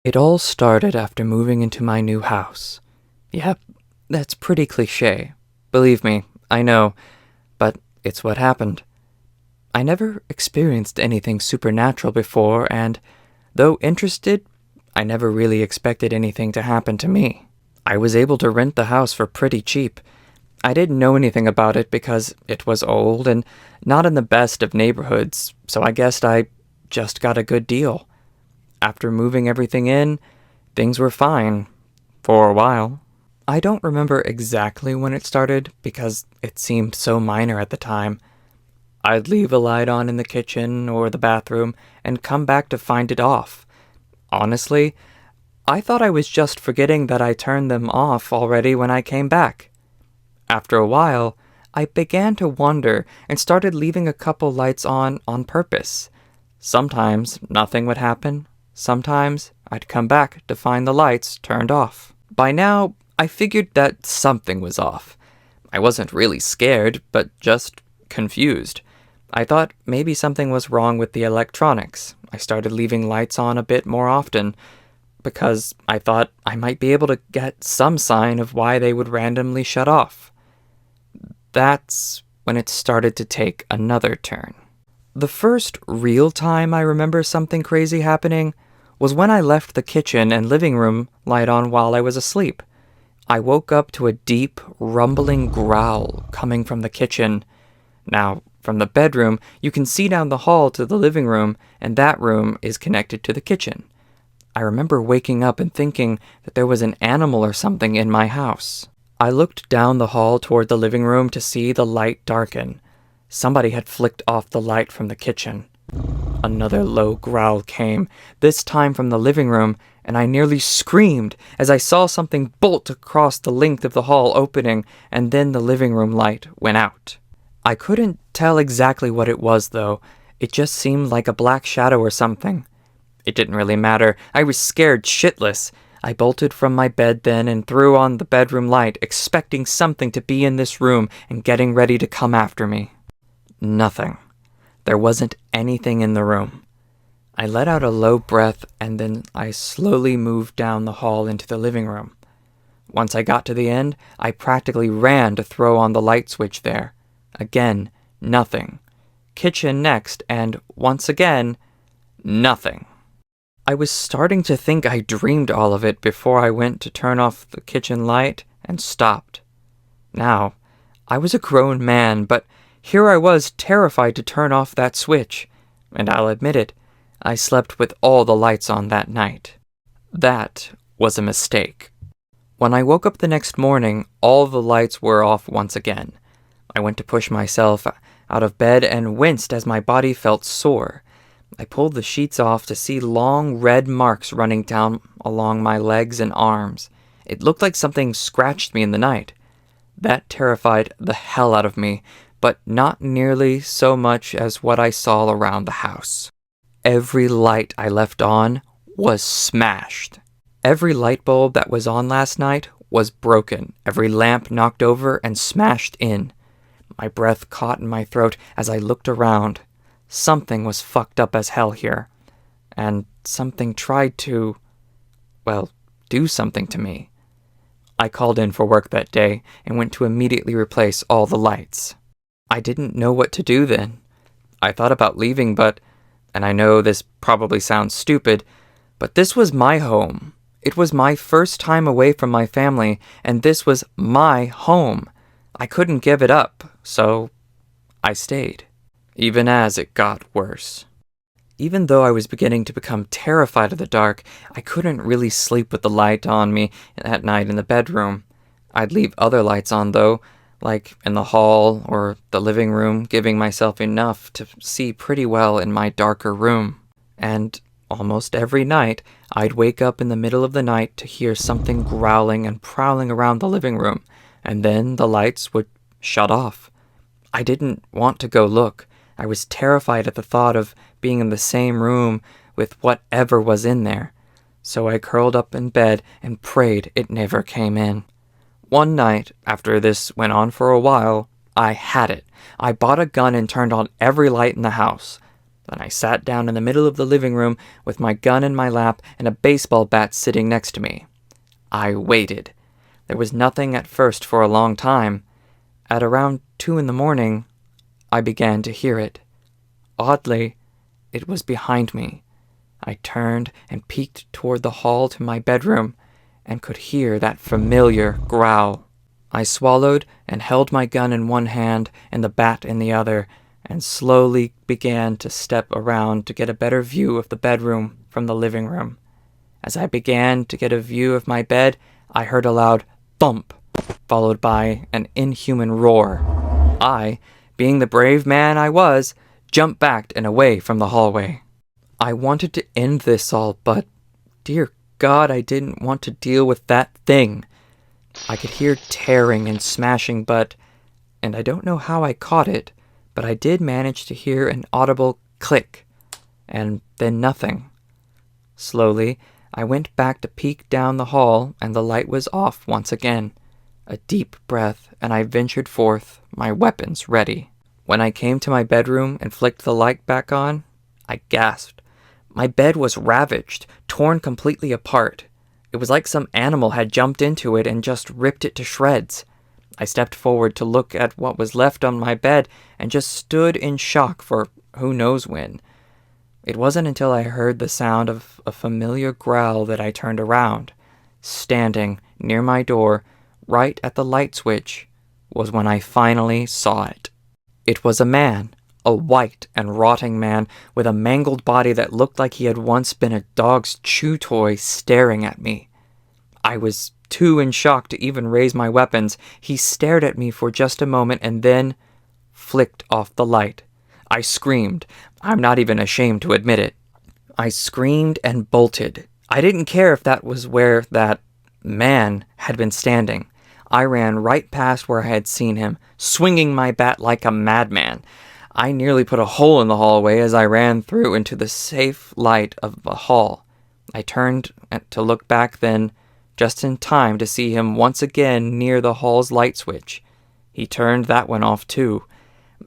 It all started after moving into my new house. Yep, that's pretty cliché. Believe me, I know, but it's what happened. I never experienced anything supernatural before, and though interested, I never really expected anything to happen to me. I was able to rent the house for pretty cheap. I didn't know anything about it because it was old and not in the best of neighborhoods, so I guessed I just got a good deal. After moving everything in, things were fine. For a while. I don't remember exactly when it started because it seemed so minor at the time. I'd leave a light on in the kitchen or the bathroom and come back to find it off. Honestly, I thought I was just forgetting that I turned them off already when I came back. After a while, I began to wonder and started leaving a couple lights on purpose. Sometimes nothing would happen. Sometimes I'd come back to find the lights turned off. By now, I figured that something was off. I wasn't really scared, but just confused. I thought maybe something was wrong with the electronics. I started leaving lights on a bit more often, because I thought I might be able to get some sign of why they would randomly shut off. That's when it started to take another turn. The first real time I remember something crazy happening was when I left the kitchen and living room light on while I was asleep. I woke up to a deep, rumbling growl coming from the kitchen. Now, from the bedroom, you can see down the hall to the living room, and that room is connected to the kitchen. I remember waking up and thinking that there was an animal or something in my house. I looked down the hall toward the living room to see the light darken. Somebody had flicked off the light from the kitchen. Another low growl came, this time from the living room, and I nearly screamed as I saw something bolt across the length of the hall opening, and then the living room light went out. I couldn't tell exactly what it was, though. It just seemed like a black shadow or something. It didn't really matter. I was scared shitless. I bolted from my bed then and threw on the bedroom light, expecting something to be in this room and getting ready to come after me. Nothing. There wasn't anything in the room. I let out a low breath and then I slowly moved down the hall into the living room. Once I got to the end, I practically ran to throw on the light switch there. Again, nothing. Kitchen next, and once again, nothing. I was starting to think I dreamed all of it before I went to turn off the kitchen light and stopped. Now, I was a grown man, but here I was terrified to turn off that switch, and I'll admit it, I slept with all the lights on that night. That was a mistake. When I woke up the next morning, all the lights were off once again. I went to push myself out of bed and winced as my body felt sore. I pulled the sheets off to see long red marks running down along my legs and arms. It looked like something scratched me in the night. That terrified the hell out of me, but not nearly so much as what I saw around the house. Every light I left on was smashed. Every light bulb that was on last night was broken, every lamp knocked over and smashed in. My breath caught in my throat as I looked around. Something was fucked up as hell here, and something tried to, do something to me. I called in for work that day and went to immediately replace all the lights. I didn't know what to do then. I thought about leaving, and I know this probably sounds stupid, but this was my home. It was my first time away from my family, and this was my home. I couldn't give it up, so I stayed. Even as it got worse. Even though I was beginning to become terrified of the dark, I couldn't really sleep with the light on me at night in the bedroom. I'd leave other lights on, though, like in the hall or the living room, giving myself enough to see pretty well in my darker room. And almost every night, I'd wake up in the middle of the night to hear something growling and prowling around the living room, and then the lights would shut off. I didn't want to go look. I was terrified at the thought of being in the same room with whatever was in there. So I curled up in bed and prayed it never came in. One night, after this went on for a while, I had it. I bought a gun and turned on every light in the house. Then I sat down in the middle of the living room with my gun in my lap and a baseball bat sitting next to me. I waited. There was nothing at first for a long time. At around 2 in the morning, I began to hear it. Oddly, it was behind me. I turned and peeked toward the hall to my bedroom and could hear that familiar growl. I swallowed and held my gun in one hand and the bat in the other, and slowly began to step around to get a better view of the bedroom from the living room. As I began to get a view of my bed, I heard a loud thump, followed by an inhuman roar. I, being the brave man I was, jumped back and away from the hallway. I wanted to end this all, but, dear God, I didn't want to deal with that thing. I could hear tearing and smashing, and I don't know how I caught it, but I did manage to hear an audible click, and then nothing. Slowly, I went back to peek down the hall, and the light was off once again. A deep breath, and I ventured forth, my weapons ready. When I came to my bedroom and flicked the light back on, I gasped. My bed was ravaged, torn completely apart. It was like some animal had jumped into it and just ripped it to shreds. I stepped forward to look at what was left on my bed and just stood in shock for who knows when. It wasn't until I heard the sound of a familiar growl that I turned around. Standing near my door, right at the light switch, was when I finally saw it. It was a man, a white and rotting man with a mangled body that looked like he had once been a dog's chew toy, staring at me. I was too in shock to even raise my weapons. He stared at me for just a moment and then flicked off the light. I screamed. I'm not even ashamed to admit it. I screamed and bolted. I didn't care if that was where that man had been standing. I ran right past where I had seen him, swinging my bat like a madman. I nearly put a hole in the hallway as I ran through into the safe light of the hall. I turned to look back then, just in time to see him once again near the hall's light switch. He turned that one off too.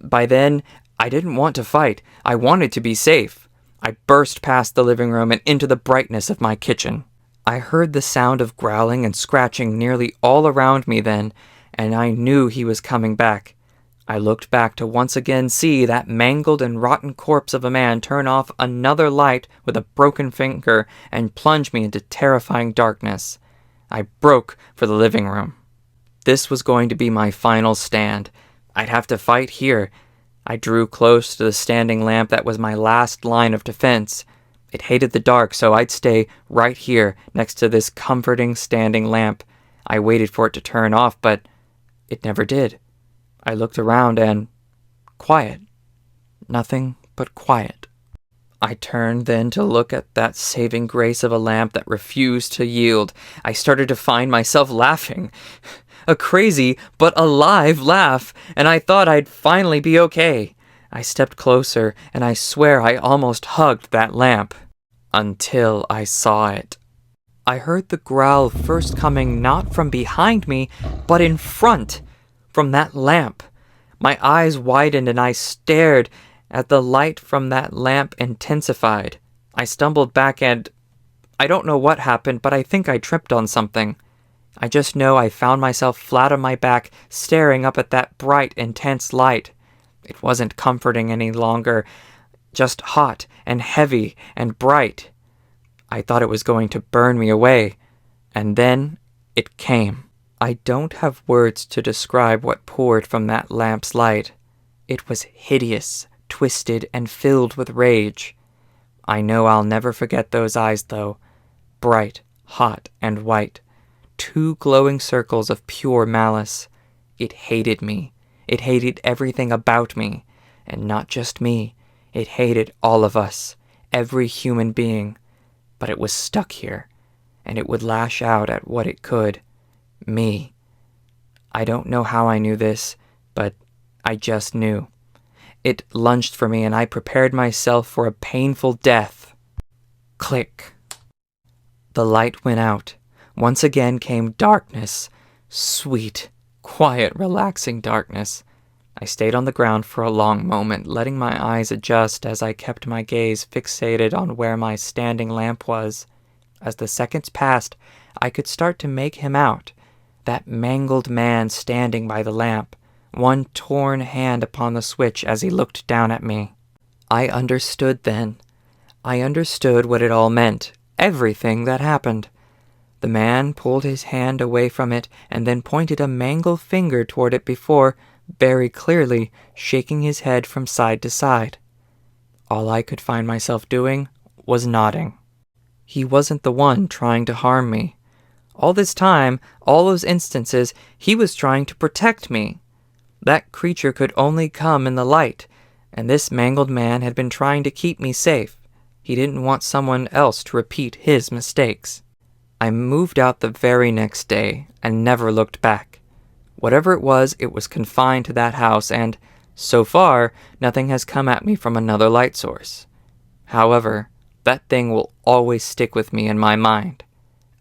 By then, I didn't want to fight. I wanted to be safe. I burst past the living room and into the brightness of my kitchen. I heard the sound of growling and scratching nearly all around me then, and I knew he was coming back. I looked back to once again see that mangled and rotten corpse of a man turn off another light with a broken finger and plunge me into terrifying darkness. I broke for the living room. This was going to be my final stand. I'd have to fight here. I drew close to the standing lamp that was my last line of defense. It hated the dark, so I'd stay right here next to this comforting standing lamp. I waited for it to turn off, but it never did. I looked around and quiet. Nothing but quiet. I turned then to look at that saving grace of a lamp that refused to yield. I started to find myself laughing. A crazy but alive laugh, and I thought I'd finally be okay. I stepped closer, and I swear I almost hugged that lamp. Until I saw it. I heard the growl first coming not from behind me, but in front, from that lamp. My eyes widened and I stared at the light from that lamp intensified. I stumbled back and I don't know what happened, but I think I tripped on something. I just know I found myself flat on my back, staring up at that bright, intense light. It wasn't comforting any longer, just hot and heavy and bright. I thought it was going to burn me away, and then it came. I don't have words to describe what poured from that lamp's light. It was hideous, twisted, and filled with rage. I know I'll never forget those eyes, though. Bright, hot, and white. 2 glowing circles of pure malice. It hated me. It hated everything about me. And not just me. It hated all of us. Every human being. But it was stuck here. And it would lash out at what it could. Me. I don't know how I knew this, but I just knew. It lunged for me and I prepared myself for a painful death. Click. The light went out. Once again came darkness. Sweet, quiet, relaxing darkness. I stayed on the ground for a long moment, letting my eyes adjust as I kept my gaze fixated on where my standing lamp was. As the seconds passed, I could start to make him out, that mangled man standing by the lamp, one torn hand upon the switch as he looked down at me. I understood then. I understood what it all meant, everything that happened. The man pulled his hand away from it and then pointed a mangled finger toward it before, very clearly, shaking his head from side to side. All I could find myself doing was nodding. He wasn't the one trying to harm me. All this time, all those instances, he was trying to protect me. That creature could only come in the light, and this mangled man had been trying to keep me safe. He didn't want someone else to repeat his mistakes. I moved out the very next day and never looked back. Whatever it was confined to that house, and, so far, nothing has come at me from another light source. However, that thing will always stick with me in my mind.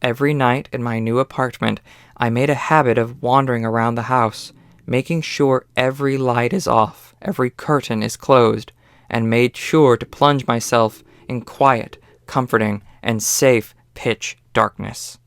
Every night in my new apartment, I made a habit of wandering around the house, making sure every light is off, every curtain is closed, and made sure to plunge myself in quiet, comforting, and safe pitch darkness.